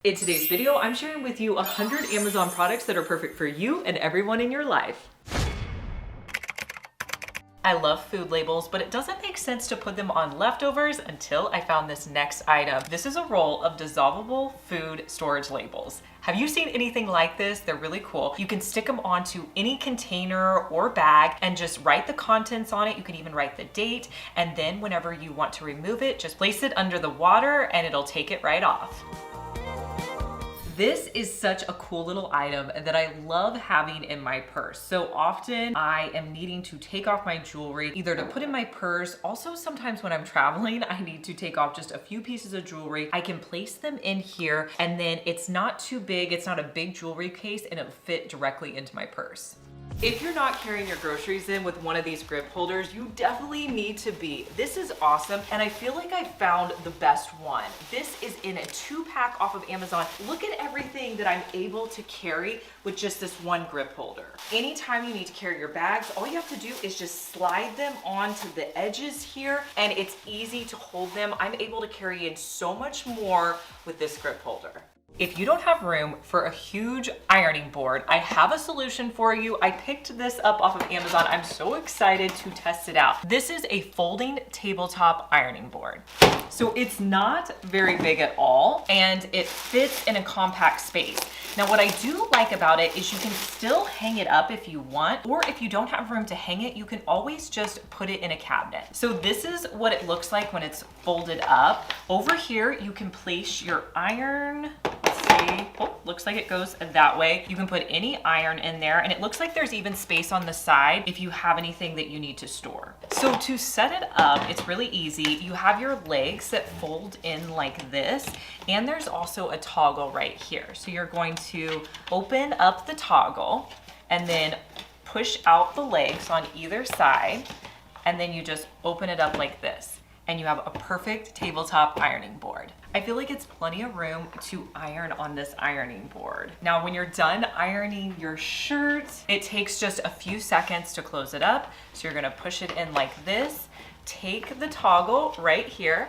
In today's video, I'm sharing with you 100 Amazon products that are perfect for you and everyone in your life. I love food labels, but it doesn't make sense to put them on leftovers until I found this next item. This is a roll of dissolvable food storage labels. Have you seen anything like this? They're really cool. You can stick them onto any container or bag and just write the contents on it. You can even write the date, and then whenever you want to remove it, just place it under the water and it'll take it right off. This is such a cool little item that I love having in my purse. So often I am needing to take off my jewelry, either to put in my purse. Also, sometimes when I'm traveling, I need to take off just a few pieces of jewelry. I can place them in here, and then it's not too big. It's not a big jewelry case, and it'll fit directly into my purse. If you're not carrying your groceries in with one of these grip holders, you definitely need to be. This is awesome, and I feel like I found the best one. This is in a 2-pack off of Amazon. Look at everything that I'm able to carry with just this one grip holder. Anytime you need to carry your bags, all you have to do is just slide them onto the edges here, and it's easy to hold them. I'm able to carry in so much more with this grip holder. If you don't have room for a huge ironing board, I have a solution for you. I picked this up off of Amazon. I'm so excited to test it out. This is a folding tabletop ironing board. So it's not very big at all, and it fits in a compact space. Now, what I do like about it is you can still hang it up if you want, or if you don't have room to hang it, you can always just put it in a cabinet. So this is what it looks like when it's folded up. Over here, you can place your iron. Oh, looks like it goes that way. You can put any iron in there, and it looks like there's even space on the side if you have anything that you need to store. So to set it up, it's really easy. You have your legs that fold in like this, and there's also a toggle right here. So you're going to open up the toggle and then push out the legs on either side, and then you just open it up like this, and you have a perfect tabletop ironing board. I feel like it's plenty of room to iron on this ironing board. Now, when you're done ironing your shirt, it takes just a few seconds to close it up. So you're gonna push it in like this, take the toggle right here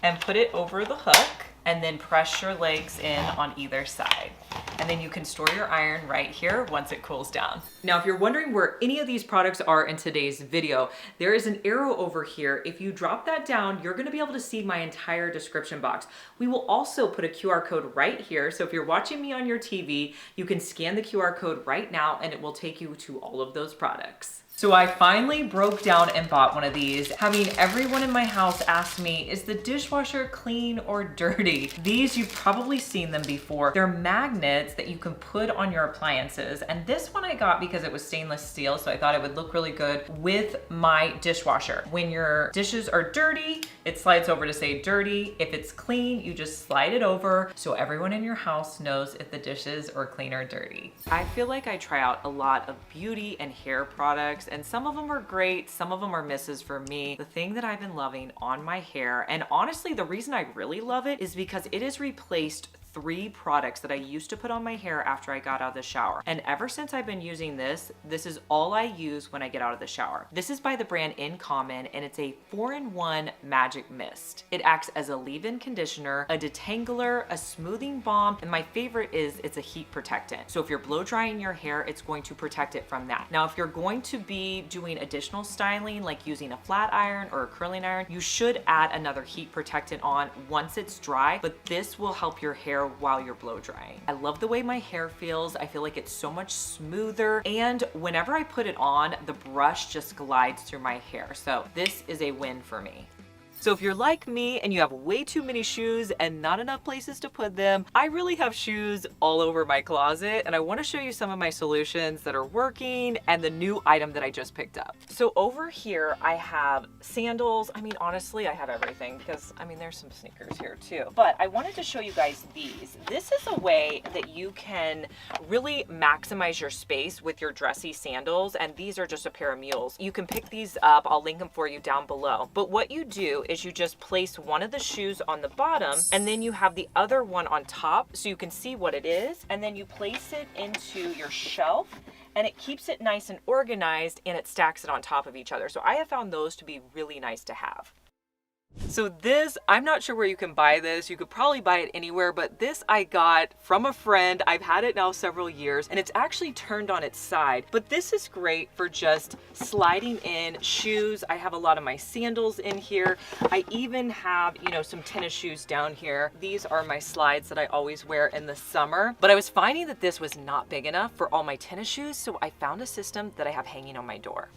and put it over the hook, and then press your legs in on either side. And then you can store your iron right here once it cools down. Now, if you're wondering where any of these products are in today's video, there is an arrow over here. If you drop that down, you're gonna be able to see my entire description box. We will also put a QR code right here. So if you're watching me on your TV, you can scan the QR code right now and it will take you to all of those products. So I finally broke down and bought one of these, having everyone in my house ask me, is the dishwasher clean or dirty? These, you've probably seen them before. They're magnets that you can put on your appliances. And this one I got because it was stainless steel, so I thought it would look really good with my dishwasher. When your dishes are dirty, it slides over to say dirty. If it's clean, you just slide it over so everyone in your house knows if the dishes are clean or dirty. I feel like I try out a lot of beauty and hair products, and some of them are great, some of them are misses for me. The thing that I've been loving on my hair, and honestly the reason I really love it, is because it has replaced 3 products that I used to put on my hair after I got out of the shower. And ever since I've been using this, this is all I use when I get out of the shower. This is by the brand In Common, and it's a 4-in-1 magic mist. It acts as a leave-in conditioner, a detangler, a smoothing balm, and my favorite is it's a heat protectant. So if you're blow drying your hair, it's going to protect it from that. Now, if you're going to be doing additional styling, like using a flat iron or a curling iron, you should add another heat protectant on once it's dry, but this will help your hair while you're blow drying. I love the way my hair feels. I feel like it's so much smoother, and whenever I put it on, the brush just glides through my hair. So this is a win for me. So if you're like me and you have way too many shoes and not enough places to put them, I really have shoes all over my closet, and I want to show you some of my solutions that are working and the new item that I just picked up. So over here I have sandals. I mean, honestly, I have everything because I mean, there's some sneakers here too. But I wanted to show you guys these. This is a way that you can really maximize your space with your dressy sandals, and these are just a pair of mules. You can pick these up. I'll link them for you down below. But what you do is you just place one of the shoes on the bottom, and then you have the other one on top so you can see what it is, and then you place it into your shelf, and it keeps it nice and organized, and it stacks it on top of each other. So I have found those to be really nice to have. So this, I'm not sure where you can buy this. You could probably buy it anywhere, but this I got from a friend. I've had it now several years and it's actually turned on its side. But this is great for just sliding in shoes. I have a lot of my sandals in here. I even have, you know, some tennis shoes down here. These are my slides that I always wear in the summer. But I was finding that this was not big enough for all my tennis shoes, so I found a system that I have hanging on my door.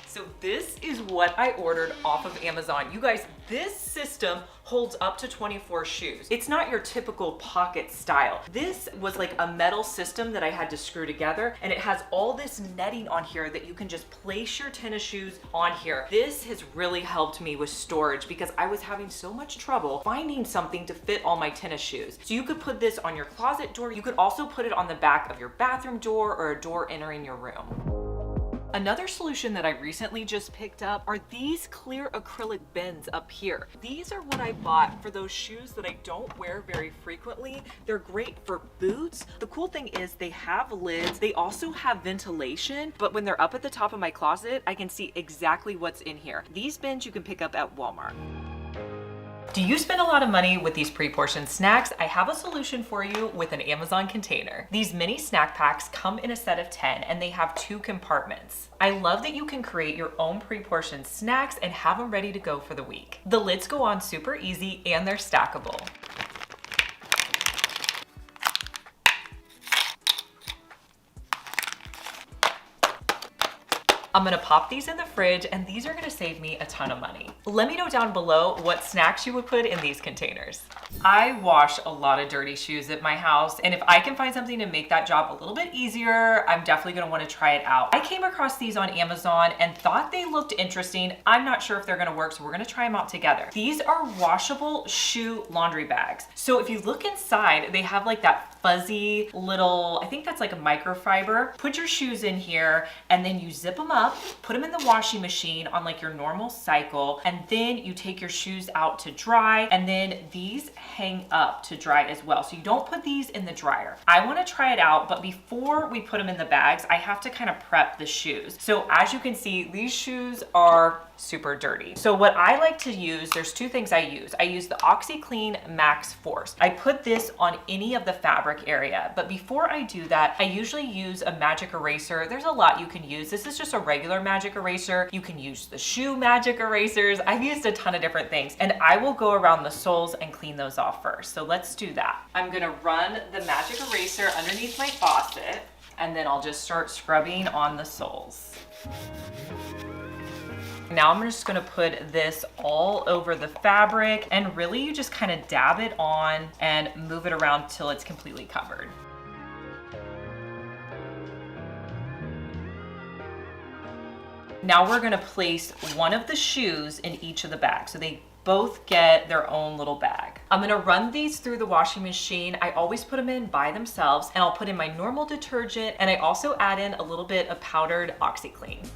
So this is what I ordered off of Amazon. You guys, this system holds up to 24 shoes. It's not your typical pocket style. This was like a metal system that I had to screw together, and it has all this netting on here that you can just place your tennis shoes on here. This has really helped me with storage because I was having so much trouble finding something to fit all my tennis shoes. So you could put this on your closet door. You could also put it on the back of your bathroom door or a door entering your room. Another solution that I recently just picked up are these clear acrylic bins up here. These are what I bought for those shoes that I don't wear very frequently. They're great for boots. The cool thing is they have lids. They also have ventilation, but when they're up at the top of my closet, I can see exactly what's in here. These bins you can pick up at Walmart. Do you spend a lot of money with these pre-portioned snacks? I have a solution for you with an Amazon container. These mini snack packs come in a set of 10 and they have 2 compartments. I love that you can create your own pre-portioned snacks and have them ready to go for the week. The lids go on super easy and they're stackable. I'm gonna pop these in the fridge and these are gonna save me a ton of money. Let me know down below what snacks you would put in these containers. I wash a lot of dirty shoes at my house, and if I can find something to make that job a little bit easier, I'm definitely gonna wanna try it out. I came across these on Amazon and thought they looked interesting. I'm not sure if they're gonna work, so we're gonna try them out together. These are washable shoe laundry bags. So if you look inside, they have like that fuzzy little, I think that's like a microfiber. Put your shoes in here and then you zip them up, put them in the washing machine on like your normal cycle, and then you take your shoes out to dry, and then these hang up to dry as well. So you don't put these in the dryer. I wanna try it out, but before we put them in the bags, I have to kind of prep the shoes. So as you can see, these shoes are super dirty. So what I like to use, there's 2 things I use. I use the OxiClean Max Force. I put this on any of the fabric area, but before I do that, I usually use a magic eraser. There's a lot you can use. This is just a regular magic eraser. You can use the shoe magic erasers. I've used a ton of different things, and I will go around the soles and clean those off first. So let's do that. I'm gonna run the magic eraser underneath my faucet, and then I'll just start scrubbing on the soles. Now I'm just gonna put this all over the fabric, and really you just kind of dab it on and move it around till it's completely covered. Now we're gonna place one of the shoes in each of the bags, so they both get their own little bag. I'm gonna run these through the washing machine. I always put them in by themselves, and I'll put in my normal detergent, and I also add in a little bit of powdered OxiClean.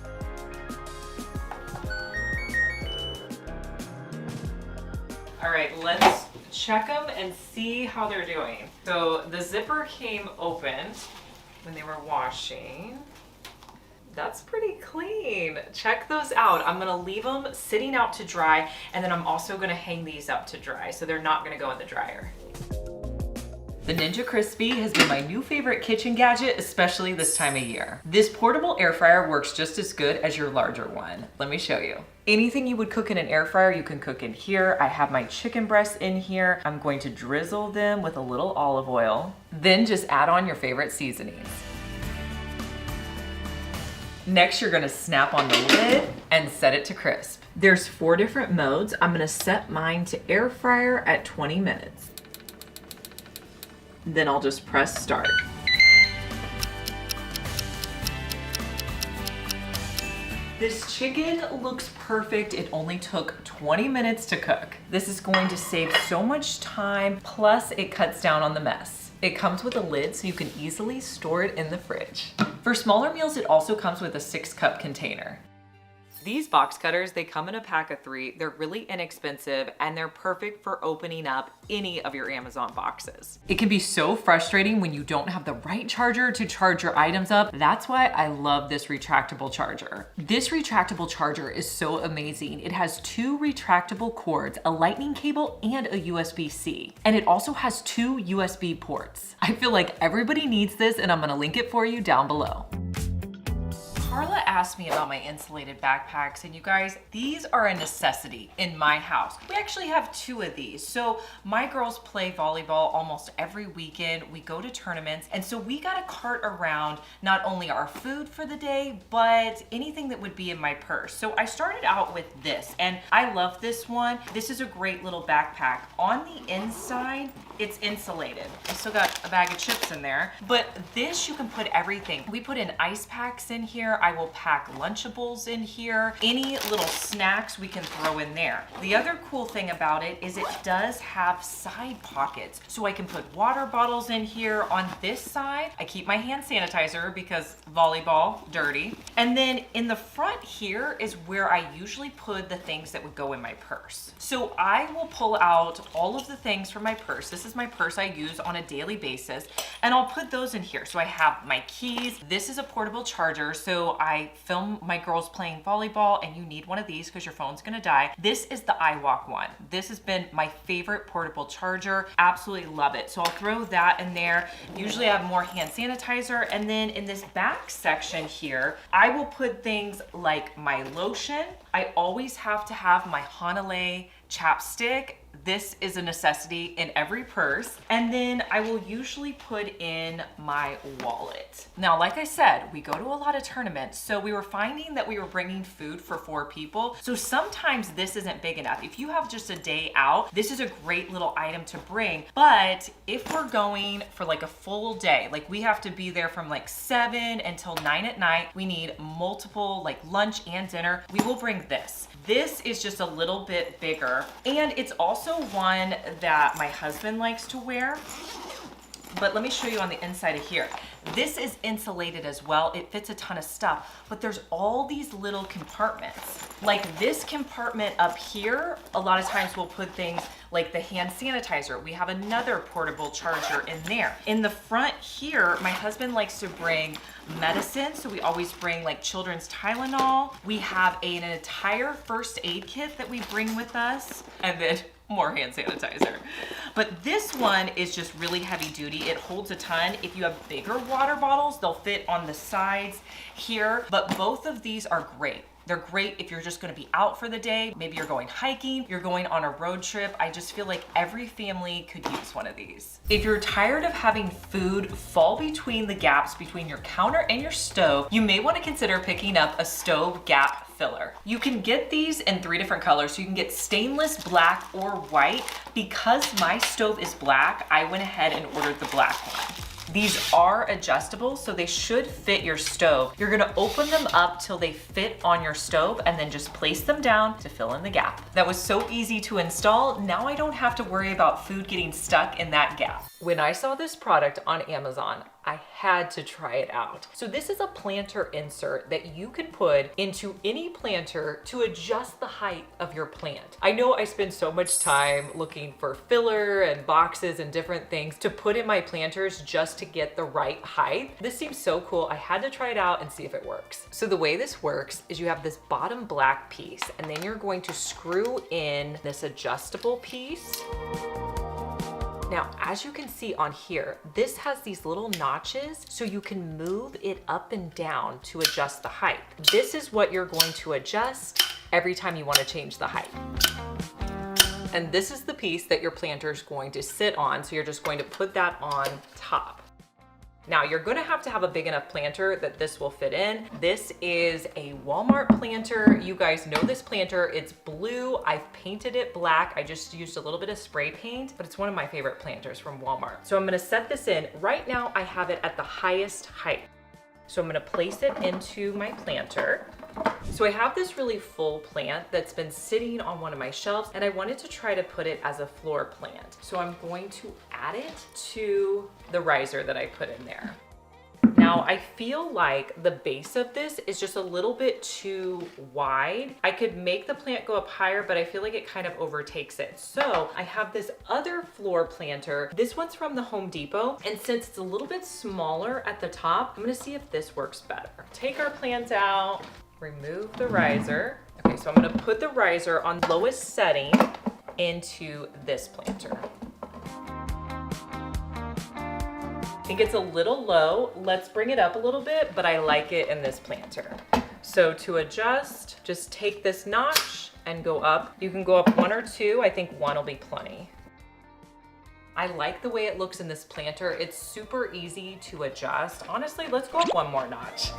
All right, let's check them and see how they're doing. So the zipper came open when they were washing. That's pretty clean. Check those out. I'm gonna leave them sitting out to dry, and then I'm also gonna hang these up to dry, so they're not gonna go in the dryer. The Ninja Crispy has been my new favorite kitchen gadget, especially this time of year. This portable air fryer works just as good as your larger one. Let me show you. Anything you would cook in an air fryer, you can cook in here. I have my chicken breasts in here. I'm going to drizzle them with a little olive oil. Then just add on your favorite seasonings. Next, you're gonna snap on the lid and set it to crisp. There's 4 different modes. I'm gonna set mine to air fryer at 20 minutes. Then I'll just press start. This chicken looks perfect. It only took 20 minutes to cook. This is going to save so much time, plus it cuts down on the mess. It comes with a lid so you can easily store it in the fridge. For smaller meals, it also comes with a 6-cup container. These box cutters, they come in a pack of 3. They're really inexpensive and they're perfect for opening up any of your Amazon boxes. It can be so frustrating when you don't have the right charger to charge your items up. That's why I love this retractable charger. This retractable charger is so amazing. It has 2 retractable cords, a lightning cable, and a USB-C. And it also has 2 USB ports. I feel like everybody needs this, and I'm gonna link it for you down below. Carla asked me about my insulated backpacks, and you guys, these are a necessity in my house. We actually have 2 of these. So my girls play volleyball almost every weekend. We go to tournaments, and so we gotta cart around not only our food for the day, but anything that would be in my purse. So I started out with this, and I love this one. This is a great little backpack. On the inside, it's insulated. I still got a bag of chips in there, but this you can put everything. We put in ice packs in here. I will pack Lunchables in here. Any little snacks we can throw in there. The other cool thing about it is it does have side pockets. So I can put water bottles in here. On this side, I keep my hand sanitizer because volleyball, dirty. And then in the front here is where I usually put the things that would go in my purse. So I will pull out all of the things from my purse. This is my purse I use on a daily basis, and I'll put those in here. So I have my keys. This is a portable charger. So I film my girls playing volleyball, and you need one of these because your phone's gonna die. This is the iWalk one. This has been my favorite portable charger. Absolutely love it. So I'll throw that in there. Usually I have more hand sanitizer. And then in this back section here, I will put things like my lotion. I always have to have my Hanalei chapstick. This is a necessity in every purse. And then I will usually put in my wallet. Now, like I said, we go to a lot of tournaments, so we were finding that we were bringing food for 4 people. So sometimes this isn't big enough. If you have just a day out, this is a great little item to bring. But if we're going for like a full day, like we have to be there from like 7 until 9 at night, we need multiple like lunch and dinner, we will bring this. This is just a little bit bigger, and it's also one that my husband likes to wear. But let me show you on the inside of here. This is insulated as well. It fits a ton of stuff, but there's all these little compartments. Like this compartment up here, a lot of times we'll put things like the hand sanitizer. We have another portable charger in there. In the front here, my husband likes to bring medicine, so we always bring like children's Tylenol. We have an entire first aid kit that we bring with us, and then more hand sanitizer. But this one is just really heavy duty. It holds a ton. If you have bigger water bottles, they'll fit on the sides here, but both of these are great. They're great if you're just gonna be out for the day. Maybe you're going hiking, you're going on a road trip. I just feel like every family could use one of these. If you're tired of having food fall between the gaps between your counter and your stove, you may wanna consider picking up a stove gap filler. You can get these in 3 different colors. So you can get stainless, black, or white. Because my stove is black, I went ahead and ordered the black one. These are adjustable, so they should fit your stove. You're gonna open them up till they fit on your stove and then just place them down to fill in the gap. That was so easy to install. Now I don't have to worry about food getting stuck in that gap. When I saw this product on Amazon, I had to try it out. So this is a planter insert that you can put into any planter to adjust the height of your plant. I know I spend so much time looking for filler and boxes and different things to put in my planters just to get the right height. This seems so cool. I had to try it out and see if it works. So the way this works is you have this bottom black piece, and then you're going to screw in this adjustable piece. Now, as you can see on here, this has these little notches so you can move it up and down to adjust the height. This is what you're going to adjust every time you want to change the height. And this is the piece that your planter is going to sit on, so you're just going to put that on top. Now you're gonna have to have a big enough planter that this will fit in. This is a Walmart planter. You guys know this planter, it's blue. I've painted it black. I just used a little bit of spray paint, but it's one of my favorite planters from Walmart. So I'm gonna set this in. Right now I have it at the highest height. So I'm gonna place it into my planter. So I have this really full plant that's been sitting on one of my shelves, and I wanted to try to put it as a floor plant. So I'm going to add it to the riser that I put in there. Now Now, I feel like the base of this is just a little bit too wide. I could make the plant go up higher, but I feel like it kind of overtakes it. So I have this other floor planter. This one's from the Home Depot. And since it's a little bit smaller at the top, I'm gonna see if this works better. Take our plant out, remove the riser. Okay, so I'm gonna put the riser on lowest setting into this planter. I think it's a little low. Let's bring it up a little bit, but I like it in this planter. So to adjust, just take this notch and go up. You can go up 1 or 2. I think 1 will be plenty. I like the way it looks in this planter. It's super easy to adjust. Honestly, let's go up 1 more notch.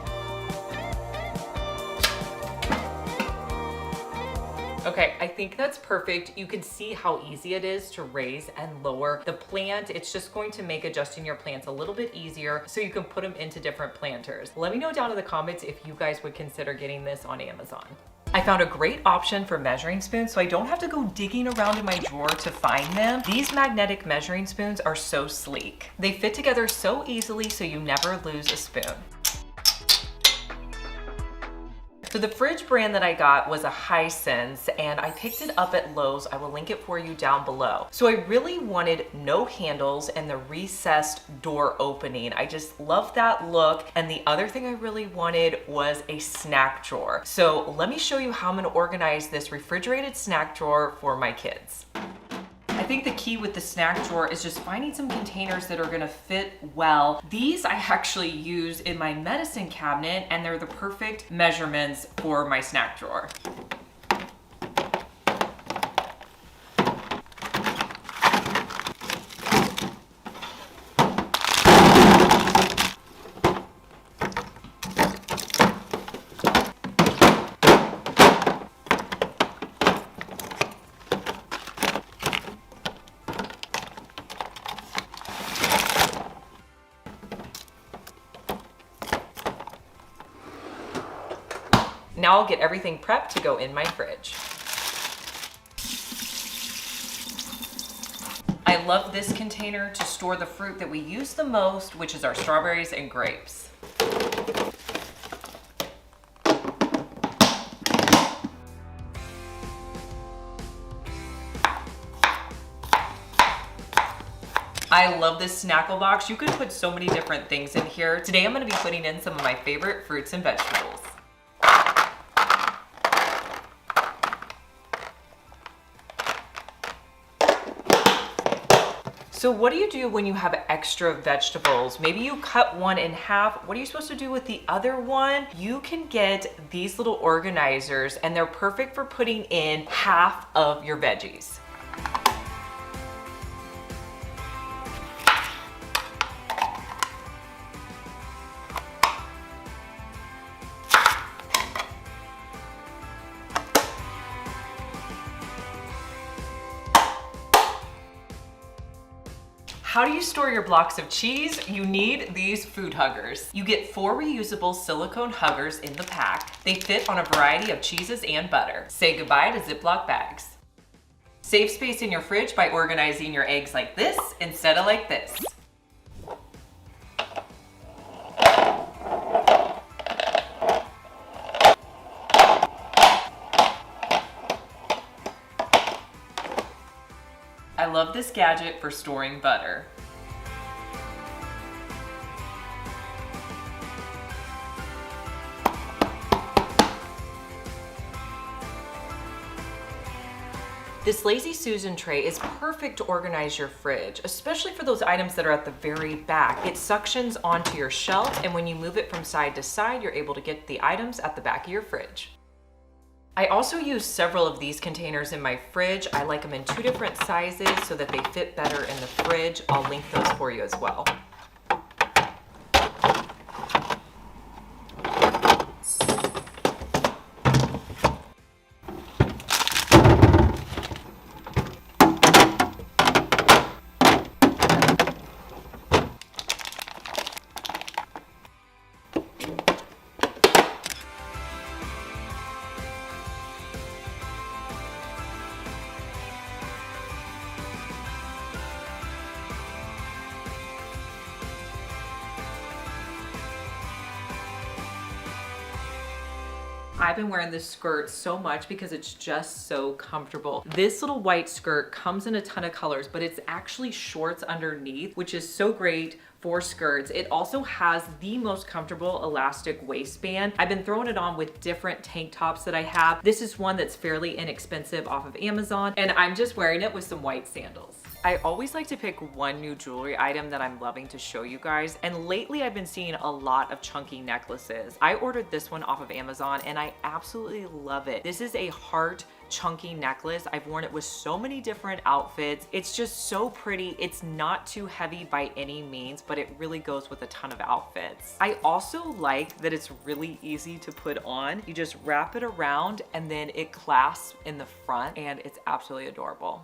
Okay, I think that's perfect. You can see how easy it is to raise and lower the plant. It's just going to make adjusting your plants a little bit easier so you can put them into different planters. Let me know down in the comments if you guys would consider getting this on Amazon. I found a great option for measuring spoons, so I don't have to go digging around in my drawer to find them. These magnetic measuring spoons are so sleek. They fit together so easily so you never lose a spoon. So the fridge brand that I got was a Hisense, and I picked it up at Lowe's. I will link it for you down below. So I really wanted no handles and the recessed door opening. I just love that look. And the other thing I really wanted was a snack drawer. So let me show you how I'm gonna organize this refrigerated snack drawer for my kids. I think the key with the snack drawer is just finding some containers that are gonna fit well. These I actually use in my medicine cabinet, and they're the perfect measurements for my snack drawer. Now I'll get everything prepped to go in my fridge. I love this container to store the fruit that we use the most, which is our strawberries and grapes. I love this snackle box. You could put so many different things in here. Today I'm gonna be putting in some of my favorite fruits and vegetables. So what do you do when you have extra vegetables? Maybe you cut one in half. What are you supposed to do with the other one? You can get these little organizers, and they're perfect for putting in half of your veggies. How do you store your blocks of cheese? You need these food huggers. You get 4 reusable silicone huggers in the pack. They fit on a variety of cheeses and butter. Say goodbye to Ziploc bags. Save space in your fridge by organizing your eggs like this instead of like this. I love this gadget for storing butter. This Lazy Susan tray is perfect to organize your fridge, especially for those items that are at the very back. It suctions onto your shelf, and when you move it from side to side, you're able to get the items at the back of your fridge. I also use several of these containers in my fridge. I like them in 2 different sizes so that they fit better in the fridge. I'll link those for you as well. I've been wearing this skirt so much because it's just so comfortable. This little white skirt comes in a ton of colors, but it's actually shorts underneath, which is so great for skirts. It also has the most comfortable elastic waistband. I've been throwing it on with different tank tops that I have. This is one that's fairly inexpensive off of Amazon, and I'm just wearing it with some white sandals. I always like to pick one new jewelry item that I'm loving to show you guys, and lately I've been seeing a lot of chunky necklaces. I ordered this one off of Amazon and I absolutely love it. This is a heart chunky necklace. I've worn it with so many different outfits. It's just so pretty. It's not too heavy by any means, but it really goes with a ton of outfits. I also like that it's really easy to put on. You just wrap it around and then it clasps in the front, and it's absolutely adorable.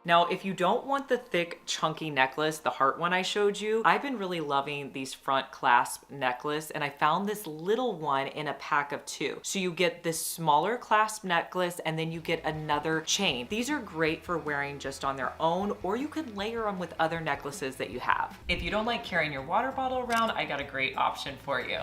Now, if you don't want the thick, chunky necklace, the heart one I showed you, I've been really loving these front clasp necklace, and I found this little one in a pack of 2. So you get this smaller clasp necklace and then you get another chain. These are great for wearing just on their own, or you could layer them with other necklaces that you have. If you don't like carrying your water bottle around, I got a great option for you.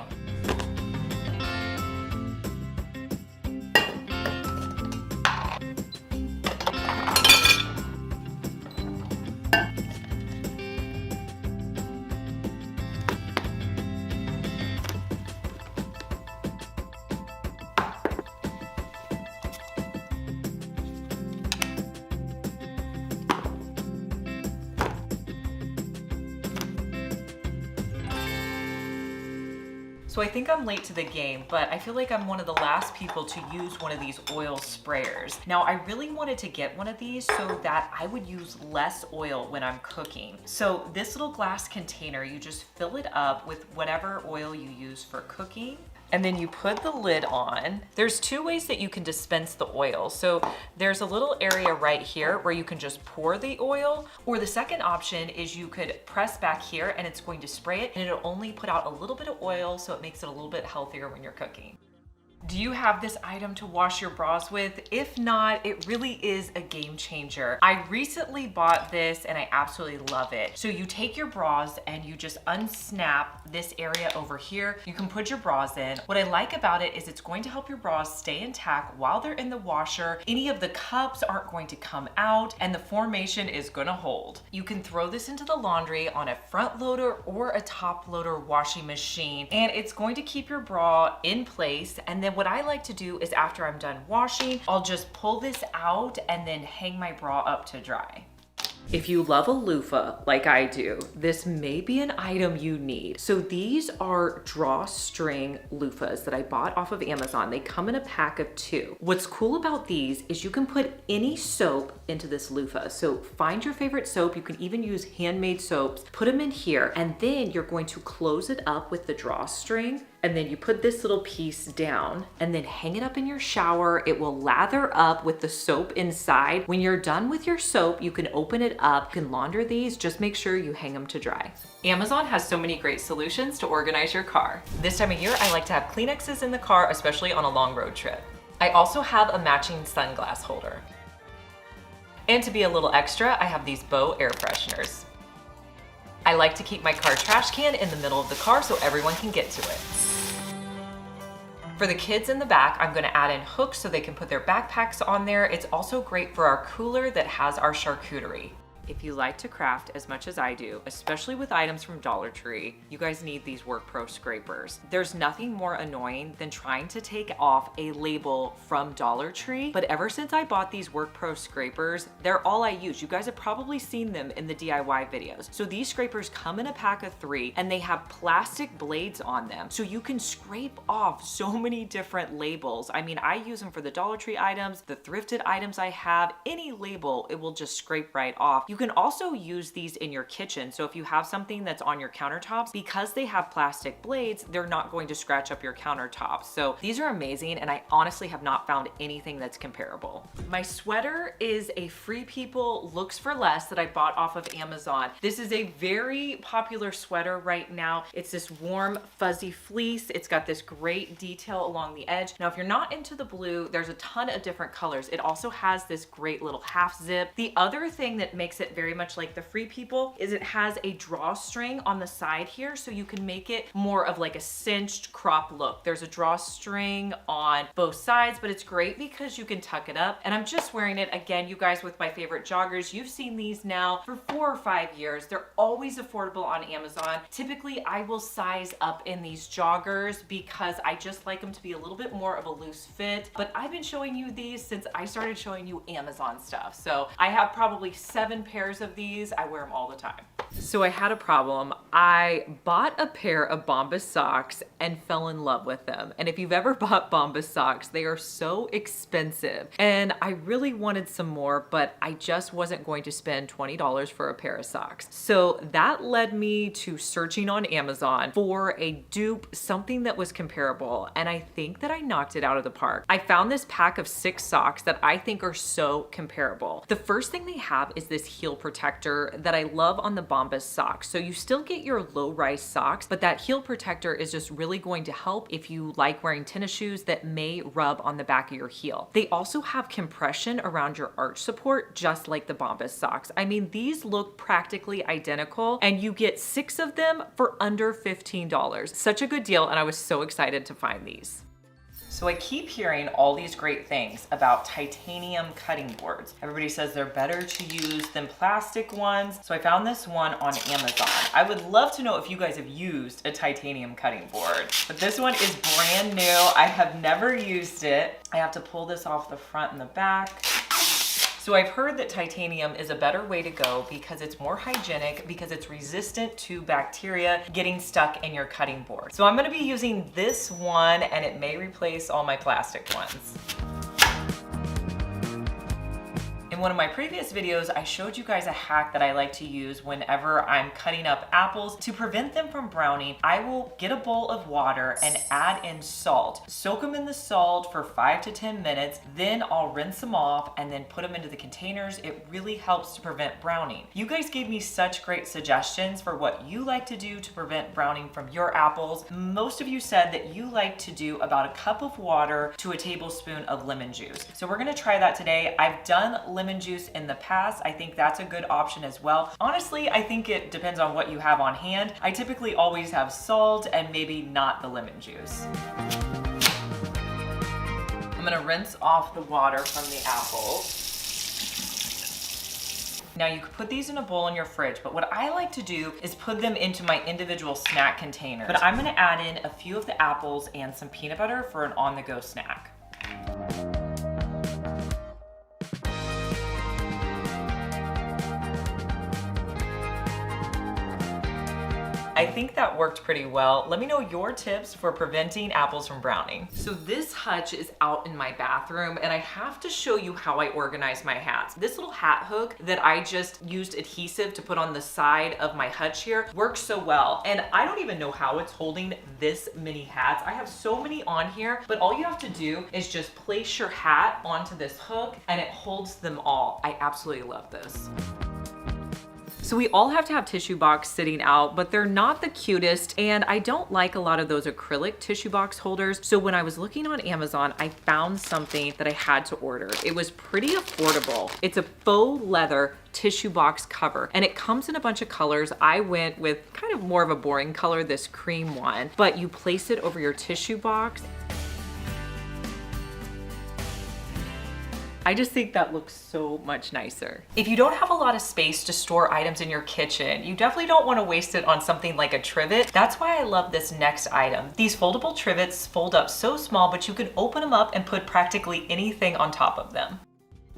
So I think I'm late to the game, but I feel like I'm one of the last people to use one of these oil sprayers. Now, I really wanted to get one of these so that I would use less oil when I'm cooking. So this little glass container, you just fill it up with whatever oil you use for cooking, and then you put the lid on. There's 2 ways that you can dispense the oil. So there's a little area right here where you can just pour the oil, or the second option is you could press back here and it's going to spray it, and it'll only put out a little bit of oil, so it makes it a little bit healthier when you're cooking. Do you have this item to wash your bras with? If not, it really is a game changer. I recently bought this and I absolutely love it. So you take your bras and you just unsnap this area over here. You can put your bras in. What I like about it is it's going to help your bras stay intact while they're in the washer. Any of the cups aren't going to come out and the formation is gonna hold. You can throw this into the laundry on a front loader or a top loader washing machine, and it's going to keep your bra in place. And then what I like to do is after I'm done washing, I'll just pull this out and then hang my bra up to dry. If you love a loofah like I do, this may be an item you need. So these are drawstring loofahs that I bought off of Amazon. They come in a pack of 2. What's cool about these is you can put any soap into this loofah. So find your favorite soap. You can even use handmade soaps, put them in here, and then you're going to close it up with the drawstring. And then you put this little piece down and then hang it up in your shower. It will lather up with the soap inside. When you're done with your soap, you can open it up. You can launder these, just make sure you hang them to dry. Amazon has so many great solutions to organize your car. This time of year, I like to have Kleenexes in the car, especially on a long road trip. I also have a matching sunglass holder. And to be a little extra, I have these Bow air fresheners. I like to keep my car trash can in the middle of the car so everyone can get to it. For the kids in the back, I'm gonna add in hooks so they can put their backpacks on there. It's also great for our cooler that has our charcuterie. If you like to craft as much as I do, especially with items from Dollar Tree, you guys need these Work Pro scrapers. There's nothing more annoying than trying to take off a label from Dollar Tree, but ever since I bought these Work Pro scrapers, they're all I use. You guys have probably seen them in the DIY videos. So these scrapers come in a pack of 3 and they have plastic blades on them. So you can scrape off so many different labels. I mean, I use them for the Dollar Tree items, the thrifted items I have, any label, it will just scrape right off. You can also use these in your kitchen. So if you have something that's on your countertops, because they have plastic blades, they're not going to scratch up your countertops. So these are amazing, and I honestly have not found anything that's comparable. My sweater is a Free People Looks for Less that I bought off of Amazon. This is a very popular sweater right now. It's this warm, fuzzy fleece. It's got this great detail along the edge. Now, if you're not into the blue, there's a ton of different colors. It also has this great little half zip. The other thing that makes it it very much like the Free People is it has a drawstring on the side here, so you can make it more of like a cinched crop look. There's a drawstring on both sides, but it's great because you can tuck it up. And I'm just wearing it again, you guys, with my favorite joggers. You've seen these now for 4 or 5 years. They're always affordable on Amazon. Typically, I will size up in these joggers because I just like them to be a little bit more of a loose fit. But I've been showing you these since I started showing you Amazon stuff. So I have probably 7 pairs of these. I wear them all the time. So I had a problem. I bought a pair of Bombas socks and fell in love with them. And if you've ever bought Bombas socks, they are so expensive. And I really wanted some more, but I just wasn't going to spend $20 for a pair of socks. So that led me to searching on Amazon for a dupe, something that was comparable. And I think that I knocked it out of the park. I found this pack of 6 socks that I think are so comparable. The first thing they have is this heel protector that I love on the Bombas socks. So you still get your low-rise socks, but that heel protector is just really going to help if you like wearing tennis shoes that may rub on the back of your heel. They also have compression around your arch support, just like the Bombas socks. I mean, these look practically identical, and you get 6 of them for under $15. Such a good deal, and I was so excited to find these. So I keep hearing all these great things about titanium cutting boards. Everybody says they're better to use than plastic ones. So I found this one on Amazon. I would love to know if you guys have used a titanium cutting board, but this one is brand new. I have never used it. I have to pull this off the front and the back. So I've heard that titanium is a better way to go because it's more hygienic, because it's resistant to bacteria getting stuck in your cutting board. So I'm gonna be using this one, and it may replace all my plastic ones. In one of my previous videos, I showed you guys a hack that I like to use whenever I'm cutting up apples to prevent them from browning. I will get a bowl of water and add in salt. Soak them in the salt for 5 to 10 minutes, then I'll rinse them off and then put them into the containers. It really helps to prevent browning. You guys gave me such great suggestions for what you like to do to prevent browning from your apples. Most of you said that you like to do about a cup of water to a tablespoon of lemon juice. So we're gonna try that today. I've done lemon juice in the past. I think that's a good option as well. Honestly, I think it depends on what you have on hand. I typically always have salt and maybe not the lemon juice. I'm gonna rinse off the water from the apples. Now you could put these in a bowl in your fridge, but what I like to do is put them into my individual snack containers. But I'm gonna add in a few of the apples and some peanut butter for an on-the-go snack. I think that worked pretty well. Let me know your tips for preventing apples from browning. So this hutch is out in my bathroom, and I have to show you how I organize my hats. This little hat hook that I just used adhesive to put on the side of my hutch here works so well. And I don't even know how it's holding this many hats. I have so many on here, but all you have to do is just place your hat onto this hook and it holds them all. I absolutely love this. So we all have to have tissue box sitting out, but they're not the cutest, and I don't like a lot of those acrylic tissue box holders. So when I was looking on Amazon, I found something that I had to order. It was pretty affordable. It's a faux leather tissue box cover, and it comes in a bunch of colors. I went with kind of more of a boring color, this cream one, but you place it over your tissue box. I just think that looks so much nicer. If you don't have a lot of space to store items in your kitchen, you definitely don't want to waste it on something like a trivet. That's why I love this next item. These foldable trivets fold up so small, but you can open them up and put practically anything on top of them.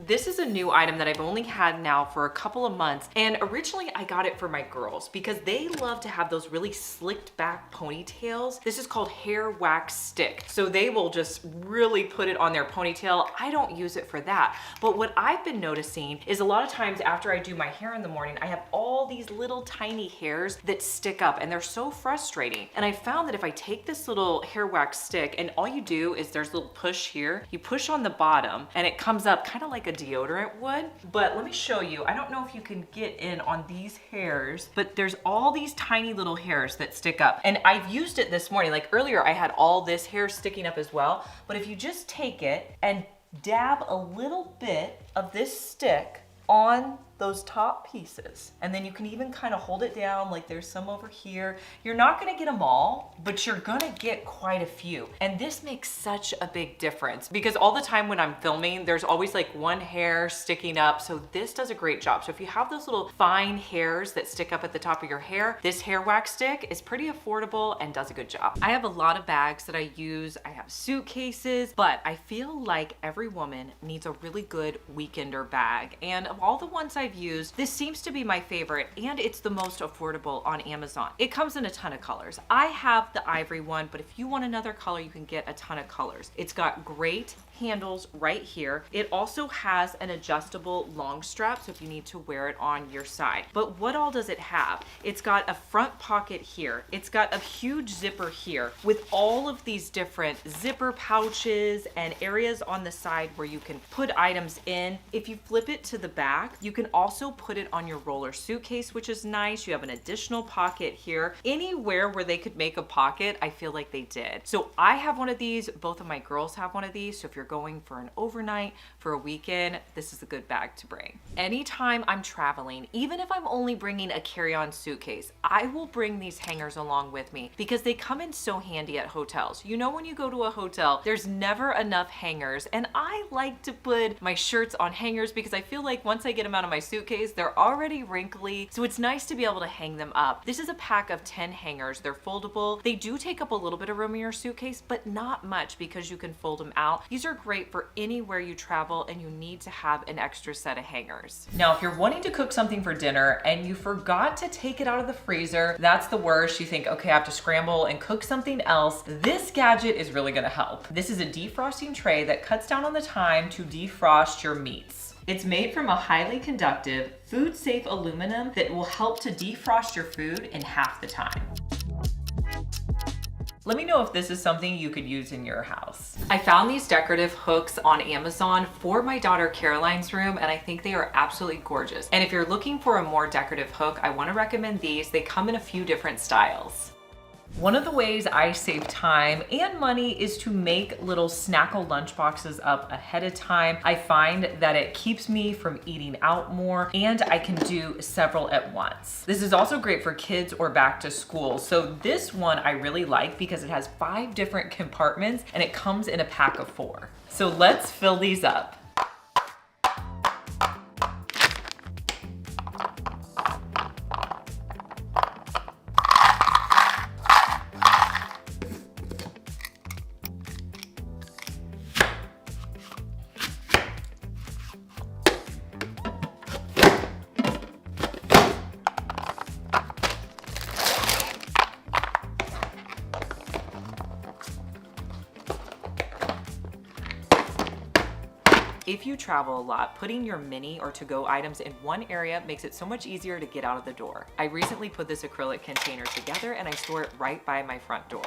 This is a new item that I've only had now for a couple of months, and originally I got it for my girls because they love to have those really slicked back ponytails. This is called hair wax stick. So they will just really put it on their ponytail. I don't use it for that. But what I've been noticing is a lot of times after I do my hair in the morning, I have all these little tiny hairs that stick up, and they're so frustrating. And I found that if I take this little hair wax stick and all you do is there's a little push here, you push on the bottom and it comes up kind of like a deodorant would. But let me show you. I don't know if you can get in on these hairs, but there's all these tiny little hairs that stick up. And I've used it this morning. Like earlier I had all this hair sticking up as well. But if you just take it and dab a little bit of this stick on those top pieces. And then you can even kind of hold it down, like there's some over here. You're not gonna get them all, but you're gonna get quite a few. And this makes such a big difference because all the time when I'm filming, there's always like one hair sticking up. So this does a great job. So if you have those little fine hairs that stick up at the top of your hair, this hair wax stick is pretty affordable and does a good job. I have a lot of bags that I use. I have suitcases, but I feel like every woman needs a really good weekender bag. And of all the ones I've used, this seems to be my favorite, and it's the most affordable on Amazon. It comes in a ton of colors. I have the ivory one, but if you want another color, you can get a ton of colors. It's got great handles right here. It also has an adjustable long strap, so if you need to wear it on your side. But what all does it have? It's got a front pocket here. It's got a huge zipper here with all of these different zipper pouches and areas on the side where you can put items in. If you flip it to the back, you can also put it on your roller suitcase, which is nice. You have an additional pocket here. Anywhere where they could make a pocket, I feel like they did. So I have one of these. Both of my girls have one of these. So if you're going for an overnight, for a weekend, this is a good bag to bring. Anytime I'm traveling, even if I'm only bringing a carry-on suitcase, I will bring these hangers along with me because they come in so handy at hotels. You know, when you go to a hotel, there's never enough hangers, and I like to put my shirts on hangers because I feel like once I get them out of my suitcase, they're already wrinkly, so it's nice to be able to hang them up. This is a pack of 10 hangers. They're foldable. They do take up a little bit of room in your suitcase, but not much because you can fold them out. These are great for anywhere you travel and you need to have an extra set of hangers. Now, if you're wanting to cook something for dinner and you forgot to take it out of the freezer, that's the worst. You think, okay, I have to scramble and cook something else. This gadget is really gonna help. This is a defrosting tray that cuts down on the time to defrost your meats. It's made from a highly conductive, food-safe aluminum that will help to defrost your food in half the time. Let me know if this is something you could use in your house. I found these decorative hooks on Amazon for my daughter Caroline's room, and I think they are absolutely gorgeous. And if you're looking for a more decorative hook, I want to recommend these. They come in a few different styles. One of the ways I save time and money is to make little Snackle lunch boxes up ahead of time. I find that it keeps me from eating out more, and I can do several at once. This is also great for kids or back to school. So this one I really like because it has 5 different compartments and it comes in a pack of 4. So let's fill these up. If you travel a lot, putting your mini or to-go items in one area makes it so much easier to get out of the door. I recently put this acrylic container together and I store it right by my front door.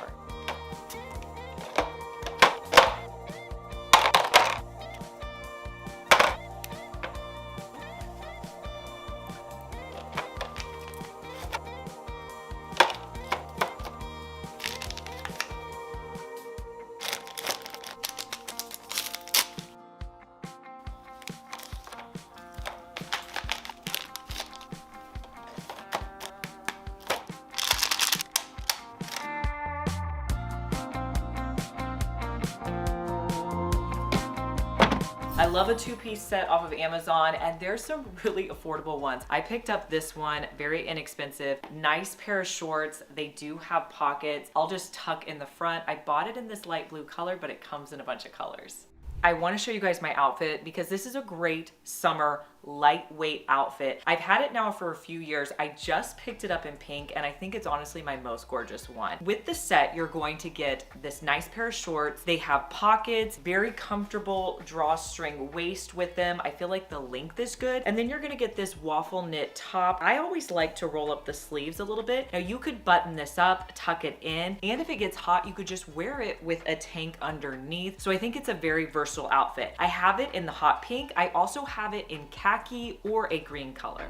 I love a 2-piece set off of Amazon, and there's some really affordable ones. I picked up this one, very inexpensive, nice pair of shorts. They do have pockets. I'll just tuck in the front. I bought it in this light blue color, but it comes in a bunch of colors. I want to show you guys my outfit because this is a great summer lightweight outfit. I've had it now for a few years. I just picked it up in pink and I think it's honestly my most gorgeous one. With the set, you're going to get this nice pair of shorts. They have pockets, very comfortable drawstring waist with them. I feel like the length is good. And then you're gonna get this waffle knit top. I always like to roll up the sleeves a little bit. Now you could button this up, tuck it in, and if it gets hot, you could just wear it with a tank underneath. So I think it's a very versatile outfit. I have it in the hot pink. I also have it in khaki or a green color.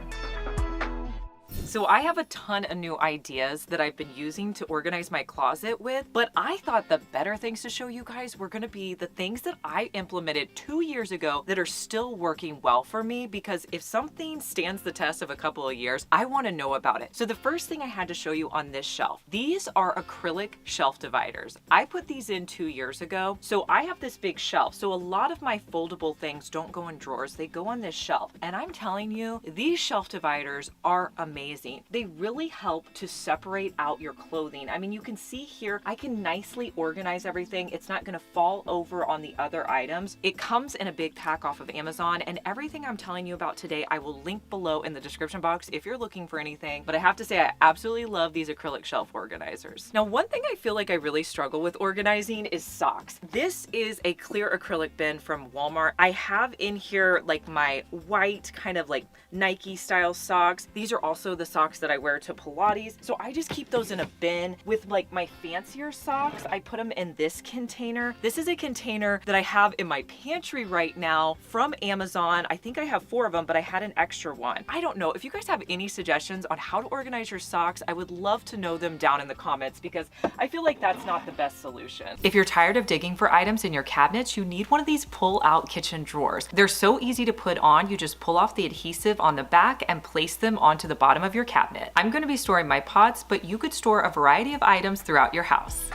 So I have a ton of new ideas that I've been using to organize my closet with, but I thought the better things to show you guys were gonna be the things that I implemented 2 years ago that are still working well for me, because if something stands the test of a couple of years, I wanna know about it. So the first thing I had to show you on this shelf, these are acrylic shelf dividers. I put these in 2 years ago. So I have this big shelf. So a lot of my foldable things don't go in drawers, they go on this shelf. And I'm telling you, these shelf dividers are amazing. They really help to separate out your clothing. I mean, you can see here, I can nicely organize everything. It's not gonna fall over on the other items. It comes in a big pack off of Amazon, and everything I'm telling you about today, I will link below in the description box if you're looking for anything. But I have to say, I absolutely love these acrylic shelf organizers. Now, one thing I feel like I really struggle with organizing is socks. This is a clear acrylic bin from Walmart. I have in here like my white kind of like Nike style socks. These are also the socks that I wear to Pilates. So I just keep those in a bin. With like my fancier socks, I put them in this container. This is a container that I have in my pantry right now from Amazon. I think I have 4 of them, but I had an extra one. I don't know. If you guys have any suggestions on how to organize your socks, I would love to know them down in the comments, because I feel like that's not the best solution. If you're tired of digging for items in your cabinets, you need one of these pull-out kitchen drawers. They're so easy to put on. You just pull off the adhesive on the back and place them onto the bottom of your cabinet. I'm going to be storing my pots, but you could store a variety of items throughout your house.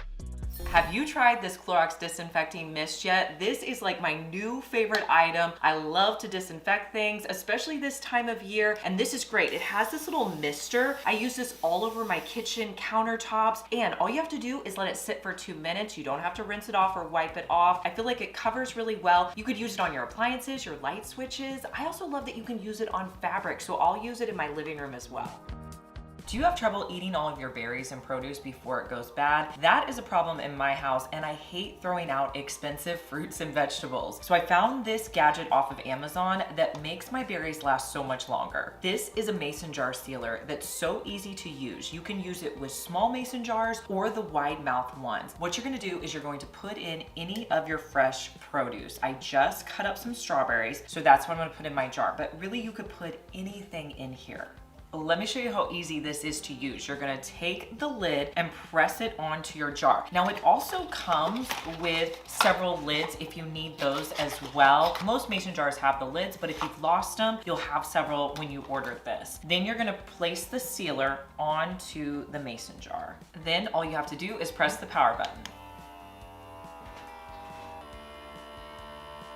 Have you tried this Clorox disinfecting mist yet? This is like my new favorite item. I love to disinfect things, especially this time of year. And this is great. It has this little mister. I use this all over my kitchen countertops. And all you have to do is let it sit for 2 minutes. You don't have to rinse it off or wipe it off. I feel like it covers really well. You could use it on your appliances, your light switches. I also love that you can use it on fabric. So I'll use it in my living room as well. Do you have trouble eating all of your berries and produce before it goes bad? That is a problem in my house, and I hate throwing out expensive fruits and vegetables. So I found this gadget off of Amazon that makes my berries last so much longer. This is a mason jar sealer that's so easy to use. You can use it with small mason jars or the wide mouth ones. What you're gonna do is you're going to put in any of your fresh produce. I just cut up some strawberries, so that's what I'm gonna put in my jar, but really you could put anything in here. Let me show you how easy this is to use. You're gonna take the lid and press it onto your jar. Now it also comes with several lids if you need those as well. Most mason jars have the lids, but if you've lost them, you'll have several when you order this. Then you're gonna place the sealer onto the mason jar. Then all you have to do is press the power button.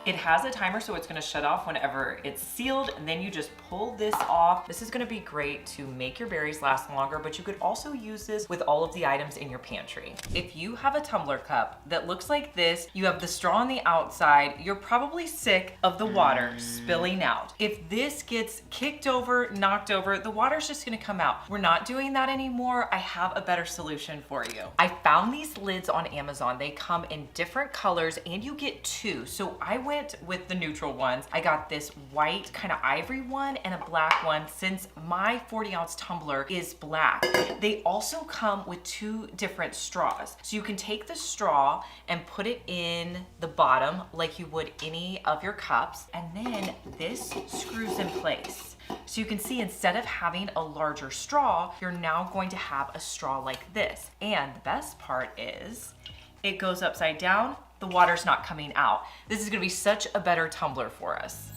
It has a timer, so it's gonna shut off whenever it's sealed, and then you just pull this off. This is gonna be great to make your berries last longer, but you could also use this with all of the items in your pantry. If you have a tumbler cup that looks like this, you have the straw on the outside, you're probably sick of the water spilling out. If this gets kicked over, knocked over, the water's just gonna come out. We're not doing that anymore. I have a better solution for you. I found these lids on Amazon. They come in different colors and you get 2. So I went with the neutral ones. I got this white kind of ivory one and a black one, since my 40-ounce tumbler is black. They also come with 2 different straws. So you can take the straw and put it in the bottom like you would any of your cups, and then this screws in place. So you can see, instead of having a larger straw, you're now going to have a straw like this. And the best part is it goes upside down. The water's not coming out. This is gonna be such a better tumbler for us.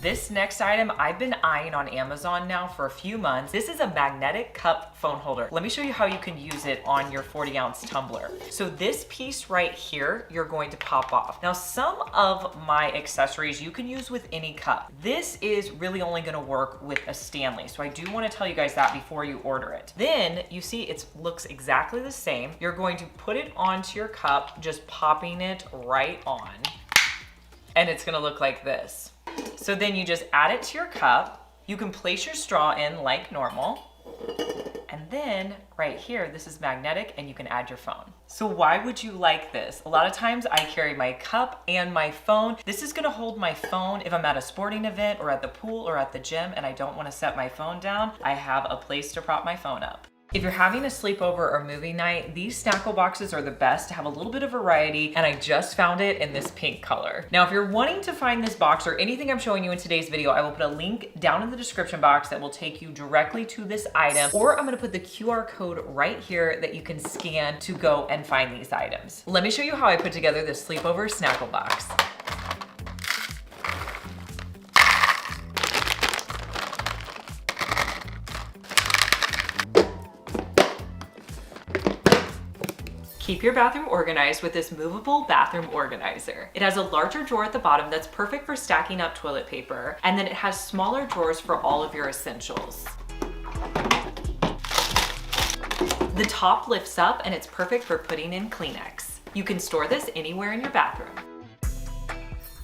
This next item I've been eyeing on Amazon now for a few months. This is a magnetic cup phone holder. Let me show you how you can use it on your 40-ounce tumbler. So this piece right here, you're going to pop off. Now, some of my accessories you can use with any cup. This is really only gonna work with a Stanley. So I do wanna tell you guys that before you order it. Then you see it looks exactly the same. You're going to put it onto your cup, just popping it right on. And it's gonna look like this. So then you just add it to your cup. You can place your straw in like normal. And then right here, this is magnetic and you can add your phone. So why would you like this? A lot of times I carry my cup and my phone. This is gonna hold my phone if I'm at a sporting event or at the pool or at the gym and I don't wanna set my phone down. I have a place to prop my phone up. If you're having a sleepover or movie night, these snackle boxes are the best to have a little bit of variety, and I just found it in this pink color. Now, if you're wanting to find this box or anything I'm showing you in today's video, I will put a link down in the description box that will take you directly to this item, or I'm gonna put the QR code right here that you can scan to go and find these items. Let me show you how I put together this sleepover snackle box. Keep your bathroom organized with this movable bathroom organizer. It has a larger drawer at the bottom that's perfect for stacking up toilet paper, and then it has smaller drawers for all of your essentials. The top lifts up and it's perfect for putting in Kleenex. You can store this anywhere in your bathroom.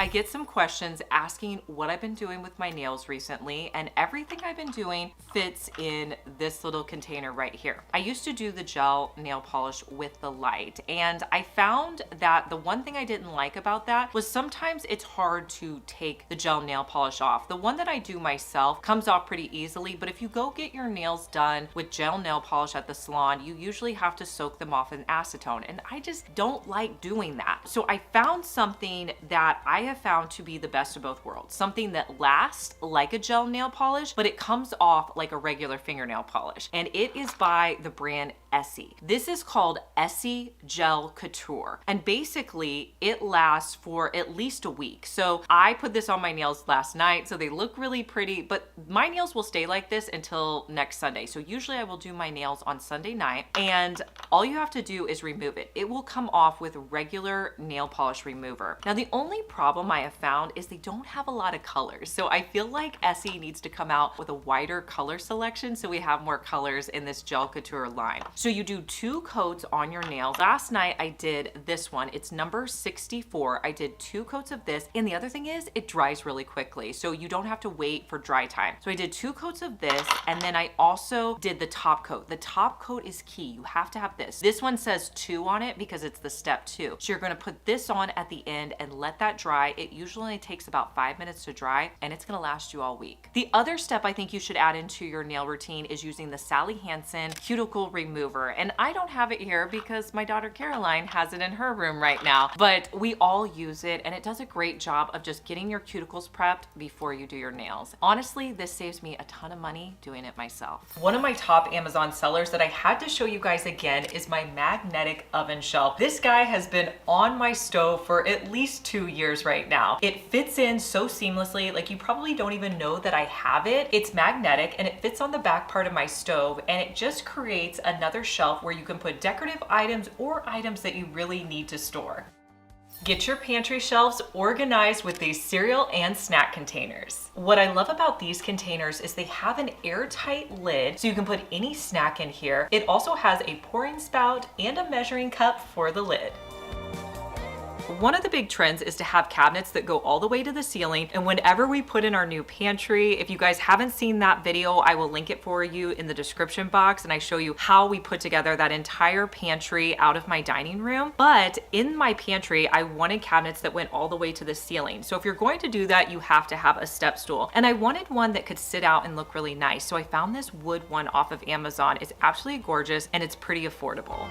I get some questions asking what I've been doing with my nails recently, and everything I've been doing fits in this little container right here. I used to do the gel nail polish with the light, and I found that the one thing I didn't like about that was sometimes it's hard to take the gel nail polish off. The one that I do myself comes off pretty easily, but if you go get your nails done with gel nail polish at the salon, you usually have to soak them off in acetone, and I just don't like doing that. So I found something that I have found to be the best of both worlds. Something that lasts like a gel nail polish, but it comes off like a regular fingernail polish. And it is by the brand Essie. This is called Essie Gel Couture. And basically it lasts for at least a week. So I put this on my nails last night, so they look really pretty, but my nails will stay like this until next Sunday. So usually I will do my nails on Sunday night, and all you have to do is remove it. It will come off with regular nail polish remover. Now, the only problem I have found is they don't have a lot of colors. So I feel like Essie needs to come out with a wider color selection so we have more colors in this Gel Couture line. So you do 2 coats on your nails. Last night I did this one. It's number 64. I did 2 coats of this. And the other thing is it dries really quickly, so you don't have to wait for dry time. So I did 2 coats of this, and then I also did the top coat. The top coat is key. You have to have this. This one says 2 on it because it's the step 2. So you're gonna put this on at the end and let that dry. It usually takes about 5 minutes to dry, and it's gonna last you all week. The other step I think you should add into your nail routine is using the Sally Hansen cuticle remover. And I don't have it here because my daughter Caroline has it in her room right now, but we all use it, and it does a great job of just getting your cuticles prepped before you do your nails. Honestly, this saves me a ton of money doing it myself. One of my top Amazon sellers that I had to show you guys again is my magnetic oven shelf. This guy has been on my stove for at least 2 years right now. It fits in so seamlessly, like you probably don't even know that I have it. It's magnetic and it fits on the back part of my stove, and it just creates another shelf where you can put decorative items or items that you really need to store. Get your pantry shelves organized with these cereal and snack containers. What I love about these containers is they have an airtight lid so you can put any snack in here. It also has a pouring spout and a measuring cup for the lid. One of the big trends is to have cabinets that go all the way to the ceiling, and whenever we put in our new pantry, if you guys haven't seen that video, I will link it for you in the description box, and I show you how we put together that entire pantry out of my dining room. But in my pantry, I wanted cabinets that went all the way to the ceiling. So if you're going to do that, you have to have a step stool. And I wanted one that could sit out and look really nice. So I found this wood one off of Amazon. It's absolutely gorgeous and it's pretty affordable.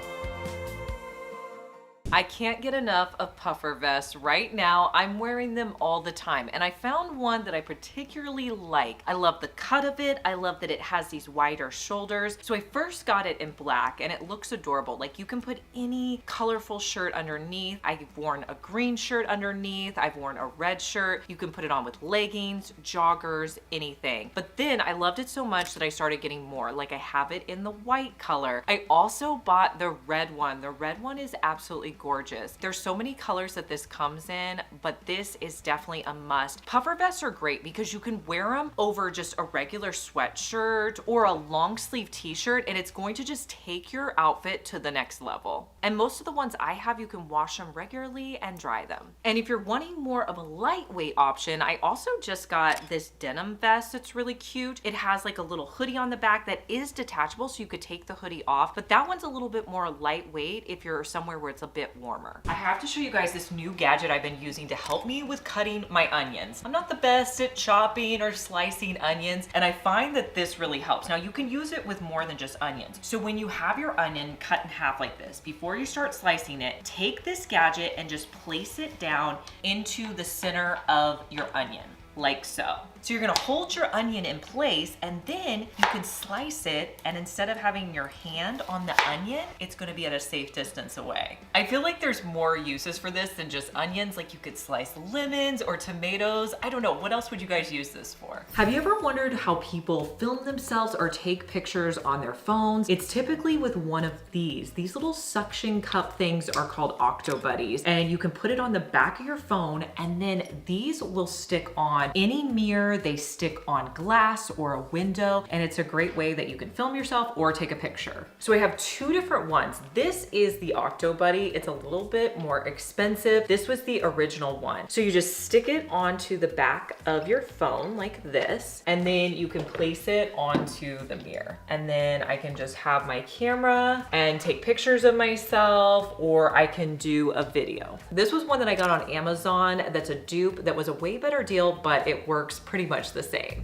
I can't get enough of puffer vests. Right now, I'm wearing them all the time, and I found one that I particularly like. I love the cut of it. I love that it has these wider shoulders. So I first got it in black, and it looks adorable. Like, you can put any colorful shirt underneath. I've worn a green shirt underneath. I've worn a red shirt. You can put it on with leggings, joggers, anything. But then I loved it so much that I started getting more. Like, I have it in the white color. I also bought the red one. The red one is absolutely gorgeous. There's so many colors that this comes in, but this is definitely a must. Puffer vests are great because you can wear them over just a regular sweatshirt or a long sleeve t-shirt, and it's going to just take your outfit to the next level. And most of the ones I have, you can wash them regularly and dry them. And if you're wanting more of a lightweight option, I also just got this denim vest that's really cute. It has like a little hoodie on the back that is detachable, so you could take the hoodie off, but that one's a little bit more lightweight if you're somewhere where it's a bit bit warmer. I have to show you guys this new gadget I've been using to help me with cutting my onions. I'm not the best at chopping or slicing onions, and I find that this really helps. Now you can use it with more than just onions. So when you have your onion cut in half like this, before you start slicing it, take this gadget and just place it down into the center of your onion, like so. So you're gonna hold your onion in place, and then you can slice it, and instead of having your hand on the onion, it's gonna be at a safe distance away. I feel like there's more uses for this than just onions. Like you could slice lemons or tomatoes. I don't know, what else would you guys use this for? Have you ever wondered how people film themselves or take pictures on their phones? It's typically with one of these. These little suction cup things are called Octo Buddies, and you can put it on the back of your phone, and then these will stick on any mirror. They stick on glass or a window, and it's a great way that you can film yourself or take a picture. So I have two different ones. This is the Octo Buddy. It's a little bit more expensive. This was the original one. So you just stick it onto the back of your phone like this, and then you can place it onto the mirror. And then I can just have my camera and take pictures of myself, or I can do a video. This was one that I got on Amazon that's a dupe that was a way better deal, but it works pretty much the same.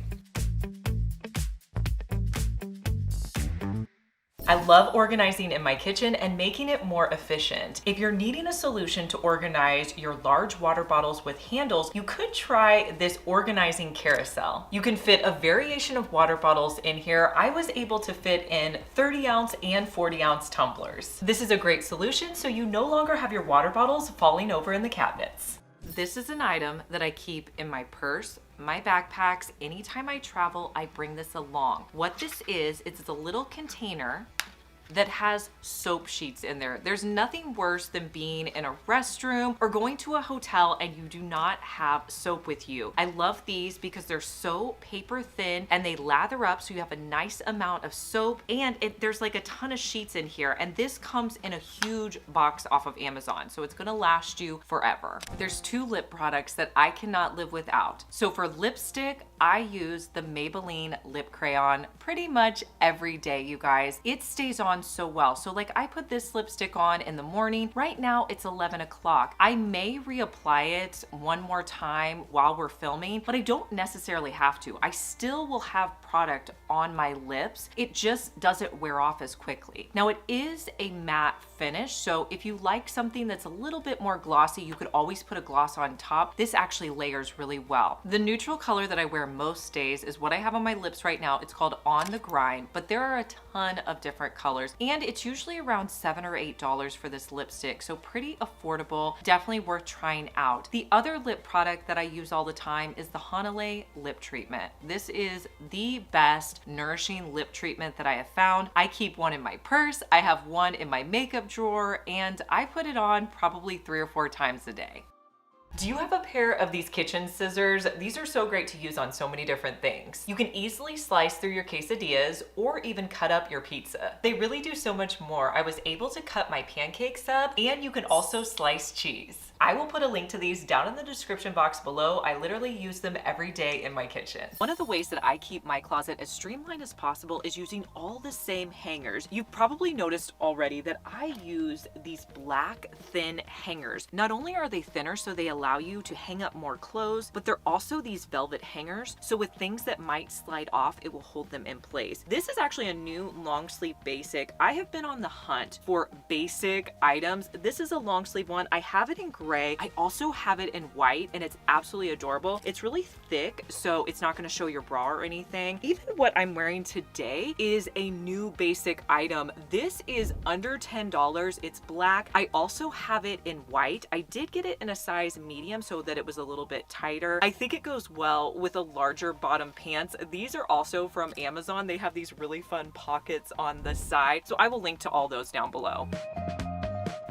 I love organizing in my kitchen and making it more efficient. If you're needing a solution to organize your large water bottles with handles, you could try this organizing carousel. You can fit a variation of water bottles in here. I was able to fit in 30-ounce and 40-ounce tumblers. This is a great solution, so you no longer have your water bottles falling over in the cabinets. This is an item that I keep in my purse, my backpacks. Anytime I travel, I bring this along. What this is, it's a little container that has soap sheets in there. There's nothing worse than being in a restroom or going to a hotel and you do not have soap with you. I love these because they're so paper thin and they lather up, so you have a nice amount of soap, and there's like a ton of sheets in here, and this comes in a huge box off of Amazon, so it's gonna last you forever. There's two lip products that I cannot live without. So for lipstick, I use the Maybelline lip crayon pretty much every day, you guys. It stays on so well. So like I put this lipstick on in the morning. Right now it's 11 o'clock. I may reapply it one more time while we're filming, but I don't necessarily have to. I still will have product on my lips. It just doesn't wear off as quickly. Now it is a matte finish, so if you like something that's a little bit more glossy, you could always put a gloss on top. This actually layers really well. The neutral color that I wear most days is what I have on my lips right now. It's called On the Grind, but there are a ton of different colors, and it's usually around $7 or $8 for this lipstick, so pretty affordable, definitely worth trying out. The other lip product that I use all the time is the Hanalei lip treatment. This is the best nourishing lip treatment that I have found. I keep one in my purse, I have one in my makeup drawer, and I put it on probably 3 or 4 times a day. Do you have a pair of these kitchen scissors? These are so great to use on so many different things. You can easily slice through your quesadillas or even cut up your pizza. They really do so much more. I was able to cut my pancakes up, and you can also slice cheese. I will put a link to these down in the description box below. I literally use them every day in my kitchen. One of the ways that I keep my closet as streamlined as possible is using all the same hangers. You've probably noticed already that I use these black thin hangers. Not only are they thinner, so they allow you to hang up more clothes, but they're also these velvet hangers. So with things that might slide off, it will hold them in place. This is actually a new long sleeve basic. I have been on the hunt for basic items. This is a long sleeve one. I have it in gray. I also have it in white, and it's absolutely adorable. It's really thick, so it's not going to show your bra or anything. Even what I'm wearing today is a new basic item. This is under $10. It's black. I also have it in white. I did get it in a size medium so that it was a little bit tighter. I think it goes well with a larger bottom pants. These are also from Amazon. They have these really fun pockets on the side, so I will link to all those down below.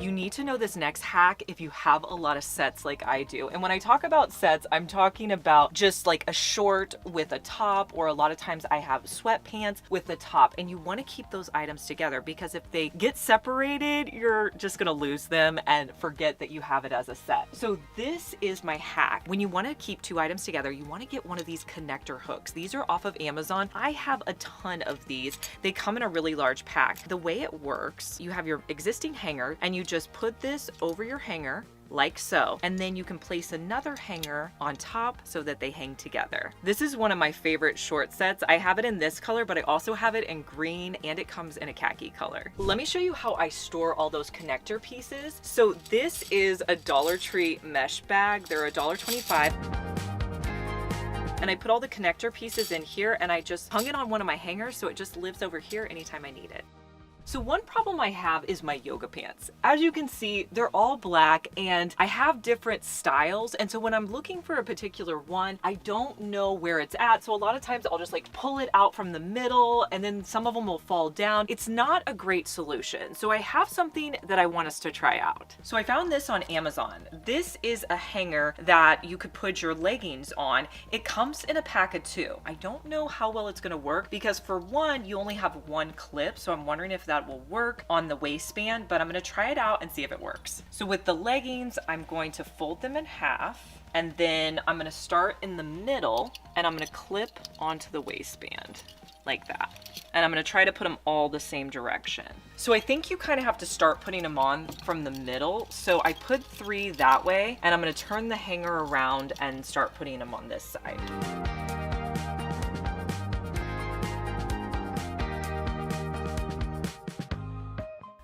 You need to know this next hack if you have a lot of sets like I do. And when I talk about sets, I'm talking about just like a short with a top, or a lot of times I have sweatpants with the top, and you want to keep those items together, because if they get separated, you're just gonna lose them and forget that you have it as a set. So this is my hack. When you want to keep 2 items together, you want to get one of these connector hooks. These are off of Amazon. I have a ton of these. They come in a really large pack. The way it works, you have your existing hanger and you just put this over your hanger like so, and then you can place another hanger on top so that they hang together. This is one of my favorite short sets. I have it in this color, but I also have it in green, and it comes in a khaki color. Let me show you how I store all those connector pieces. So this is a Dollar Tree mesh bag. They're $1.25. And I put all the connector pieces in here, and I just hung it on one of my hangers so it just lives over here anytime I need it. So one problem I have is my yoga pants. As you can see, they're all black and I have different styles. And so when I'm looking for a particular one, I don't know where it's at. So a lot of times I'll just like pull it out from the middle and then some of them will fall down. It's not a great solution. So I have something that I want us to try out. So I found this on Amazon. This is a hanger that you could put your leggings on. It comes in a pack of 2. I don't know how well it's gonna work because for one, you only have one clip. So I'm wondering if that will work on the waistband, but I'm gonna try it out and see if it works. So with the leggings, I'm going to fold them in half, and then I'm gonna start in the middle and I'm gonna clip onto the waistband like that. And I'm gonna try to put them all the same direction. So I think you kind of have to start putting them on from the middle. So I put 3 that way, and I'm gonna turn the hanger around and start putting them on this side.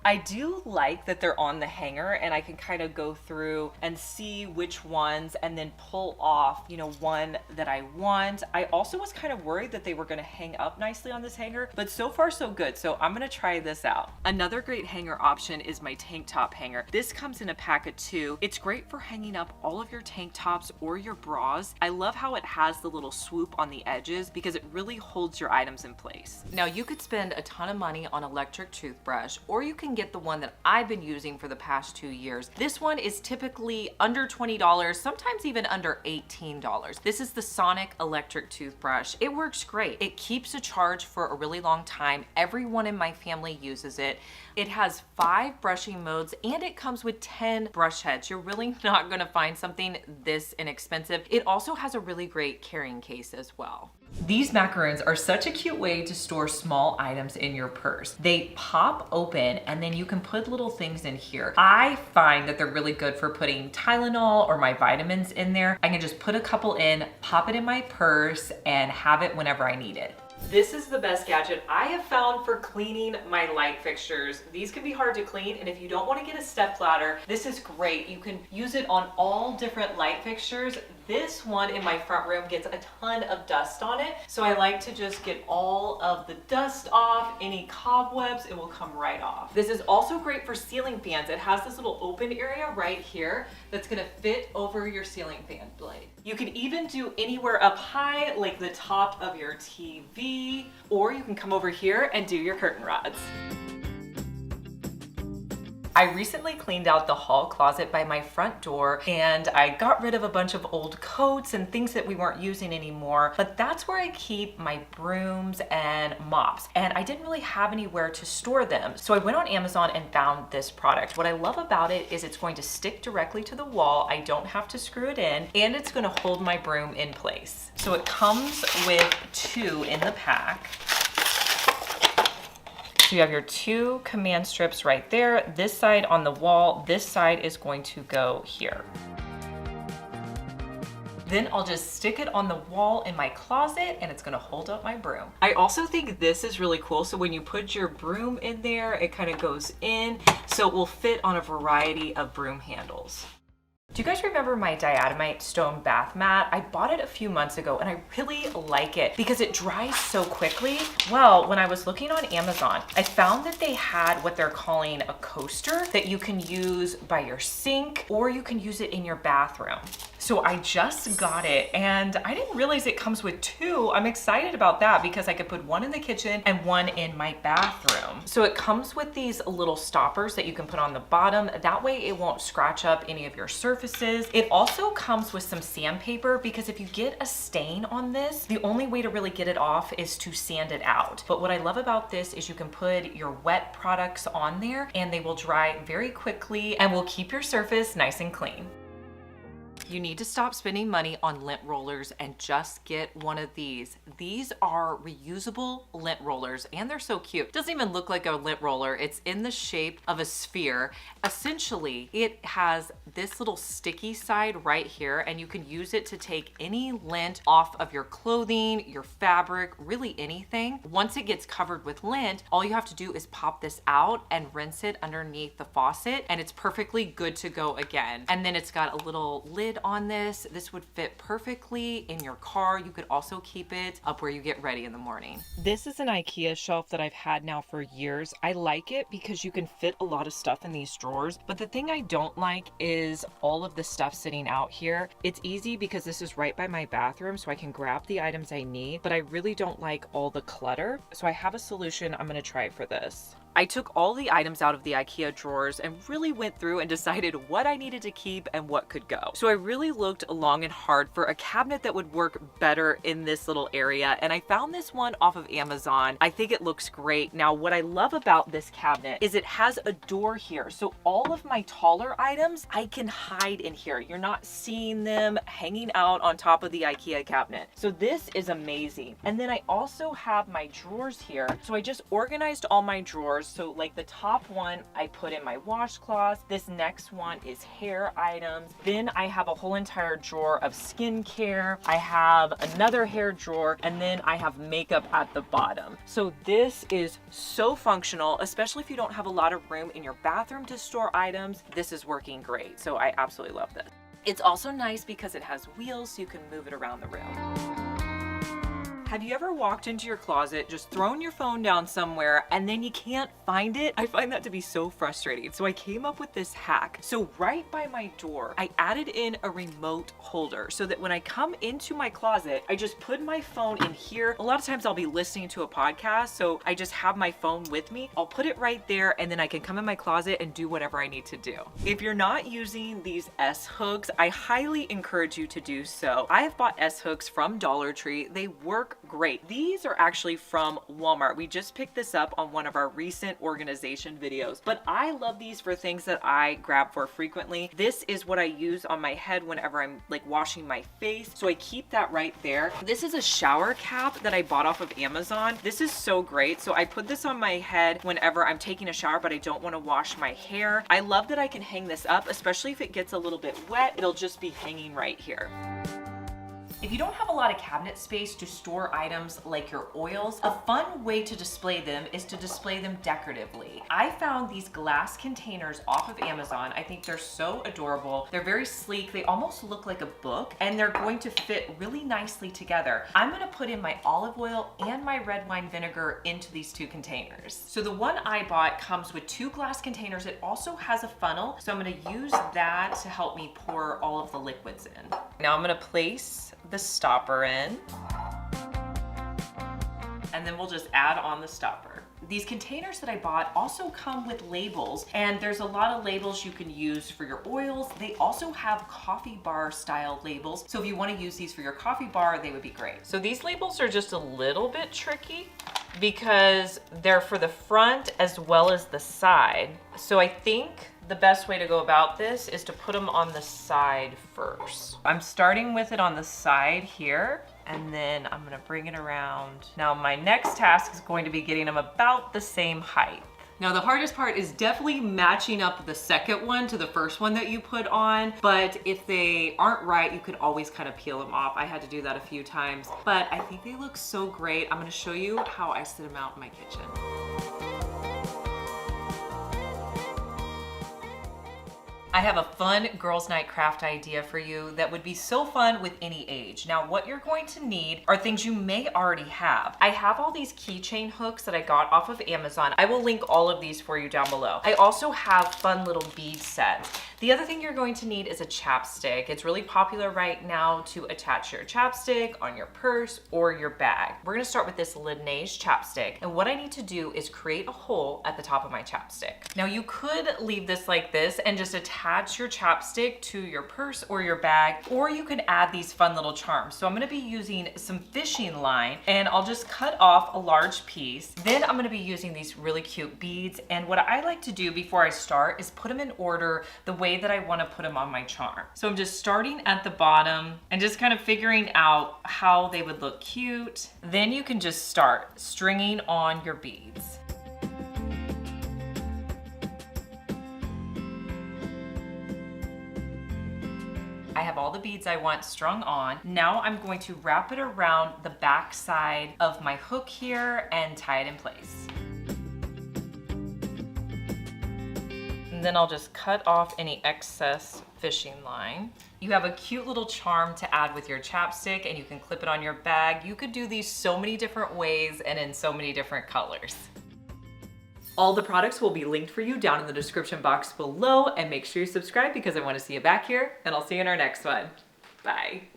I do like that they're on the hanger and I can kind of go through and see which ones and then pull off, you know, one that I want. I also was kind of worried that they were gonna hang up nicely on this hanger, but so far so good. So I'm gonna try this out. Another great hanger option is my tank top hanger. This comes in a pack of 2. It's great for hanging up all of your tank tops or your bras. I love how it has the little swoop on the edges because it really holds your items in place. Now you could spend a ton of money on electric toothbrush, or you can get the one that I've been using for the past 2 years. This one is typically under $20, sometimes even under $18. This is the Sonic electric toothbrush. It works great. It keeps a charge for a really long time. Everyone in my family uses it. It has 5 brushing modes and it comes with 10 brush heads. You're really not gonna find something this inexpensive. It also has a really great carrying case as well. These macaroons are such a cute way to store small items in your purse. They pop open and then you can put little things in here. I find that they're really good for putting Tylenol or my vitamins in there. I can just put a couple in, pop it in my purse, and have it whenever I need it. This is the best gadget I have found for cleaning my light fixtures. These can be hard to clean, and if you don't want to get a step ladder, this is great. You can use it on all different light fixtures. This one in my front room gets a ton of dust on it, so I like to just get all of the dust off. Any cobwebs, it will come right off. This is also great for ceiling fans. It has this little open area right here that's gonna fit over your ceiling fan blade. You can even do anywhere up high, like the top of your TV, or you can come over here and do your curtain rods. I recently cleaned out the hall closet by my front door and I got rid of a bunch of old coats and things that we weren't using anymore, but that's where I keep my brooms and mops, and I didn't really have anywhere to store them. So I went on Amazon and found this product. What I love about it is it's going to stick directly to the wall. I don't have to screw it in, and it's going to hold my broom in place. So it comes with 2 in the pack. So you have your 2 command strips right there. This side on the wall, this side is going to go here. Then I'll just stick it on the wall in my closet and it's gonna hold up my broom. I also think this is really cool. So when you put your broom in there, it kind of goes in, so it will fit on a variety of broom handles. Do you guys remember my diatomite stone bath mat? I bought it a few months ago and I really like it because it dries so quickly. Well, when I was looking on Amazon, I found that they had what they're calling a coaster that you can use by your sink, or you can use it in your bathroom. So I just got it and I didn't realize it comes with 2. I'm excited about that because I could put one in the kitchen and one in my bathroom. So it comes with these little stoppers that you can put on the bottom. That way it won't scratch up any of your surfaces. It also comes with some sandpaper because if you get a stain on this, the only way to really get it off is to sand it out. But what I love about this is you can put your wet products on there and they will dry very quickly and will keep your surface nice and clean. You need to stop spending money on lint rollers and just get one of these. These are reusable lint rollers and they're so cute. It doesn't even look like a lint roller. It's in the shape of a sphere. Essentially, it has this little sticky side right here and you can use it to take any lint off of your clothing, your fabric, really anything. Once it gets covered with lint, all you have to do is pop this out and rinse it underneath the faucet and it's perfectly good to go again. And then it's got a little lid on this. This would fit perfectly in your car. You could also keep it up where you get ready in the morning. This is an IKEA shelf that I've had now for years. I like it because you can fit a lot of stuff in these drawers, but the thing I don't like is all of the stuff sitting out here. It's easy because this is right by my bathroom, so I can grab the items I need, but I really don't like all the clutter. So I have a solution I'm gonna try for this. I took all the items out of the IKEA drawers and really went through and decided what I needed to keep and what could go. So I really looked long and hard for a cabinet that would work better in this little area, and I found this one off of Amazon. I think it looks great. Now, what I love about this cabinet is it has a door here, so all of my taller items I can hide in here. You're not seeing them hanging out on top of the IKEA cabinet. So this is amazing. And then I also have my drawers here. So I just organized all my drawers. So like the top one, I put in my washcloths. This next one is hair items. Then I have a whole entire drawer of skincare. I have another hair drawer, and then I have makeup at the bottom. So this is so functional, especially if you don't have a lot of room in your bathroom to store items. This is working great. So I absolutely love this. It's also nice because it has wheels so you can move it around the room. Have you ever walked into your closet, just thrown your phone down somewhere, and then you can't find it? I find that to be so frustrating. So I came up with this hack. So right by my door, I added in a remote holder so that when I come into my closet, I just put my phone in here. A lot of times I'll be listening to a podcast, so I just have my phone with me. I'll put it right there, and then I can come in my closet and do whatever I need to do. If you're not using these S hooks, I highly encourage you to do so. I have bought S hooks from Dollar Tree. They work great. These are actually from Walmart. We just picked this up on one of our recent organization videos, but I love these for things that I grab for frequently. This is what I use on my head whenever I'm like washing my face, so I keep that right there. This is a shower cap that I bought off of Amazon. This is so great. So I put this on my head whenever I'm taking a shower, but I don't want to wash my hair. I love that I can hang this up, especially if it gets a little bit wet. It'll just be hanging right here. If you don't have a lot of cabinet space to store items like your oils, a fun way to display them is to display them decoratively. I found these glass containers off of Amazon. I think they're so adorable. They're very sleek. They almost look like a book, and they're going to fit really nicely together. I'm gonna put in my olive oil and my red wine vinegar into these two containers. So the one I bought comes with 2 glass containers. It also has a funnel, so I'm gonna use that to help me pour all of the liquids in. Now I'm gonna place the stopper in, and then we'll just add on the stopper. These containers that I bought also come with labels, and there's a lot of labels you can use for your oils. They also have coffee bar style labels, so if you want to use these for your coffee bar, they would be great. So these labels are just a little bit tricky because they're for the front as well as the side. So I think the best way to go about this is to put them on the side first. I'm starting with it on the side here, and then I'm gonna bring it around. Now my next task is going to be getting them about the same height. Now the hardest part is definitely matching up the second one to the first one that you put on, but if they aren't right, you could always kind of peel them off. I had to do that a few times, but I think they look so great. I'm gonna show you how I sit them out in my kitchen. I have a fun girls' night craft idea for you that would be so fun with any age. Now, what you're going to need are things you may already have. I have all these keychain hooks that I got off of Amazon. I will link all of these for you down below. I also have fun little bead sets. The other thing you're going to need is a chapstick. It's really popular right now to attach your chapstick on your purse or your bag. We're gonna start with this Laneige chapstick, and what I need to do is create a hole at the top of my chapstick. Now you could leave this like this and just attach your chapstick to your purse or your bag, or you can add these fun little charms. So I'm gonna be using some fishing line, and I'll just cut off a large piece. Then I'm gonna be using these really cute beads, and what I like to do before I start is put them in order the way way that I want to put them on my charm. So I'm just starting at the bottom and just kind of figuring out how they would look cute. Then you can just start stringing on your beads. I have all the beads I want strung on. Now I'm going to wrap it around the back side of my hook here and tie it in place. And then I'll just cut off any excess fishing line. You have a cute little charm to add with your chapstick and you can clip it on your bag. You could do these so many different ways and in so many different colors. All the products will be linked for you down in the description box below, and make sure you subscribe because I want to see you back here, and I'll see you in our next one. Bye.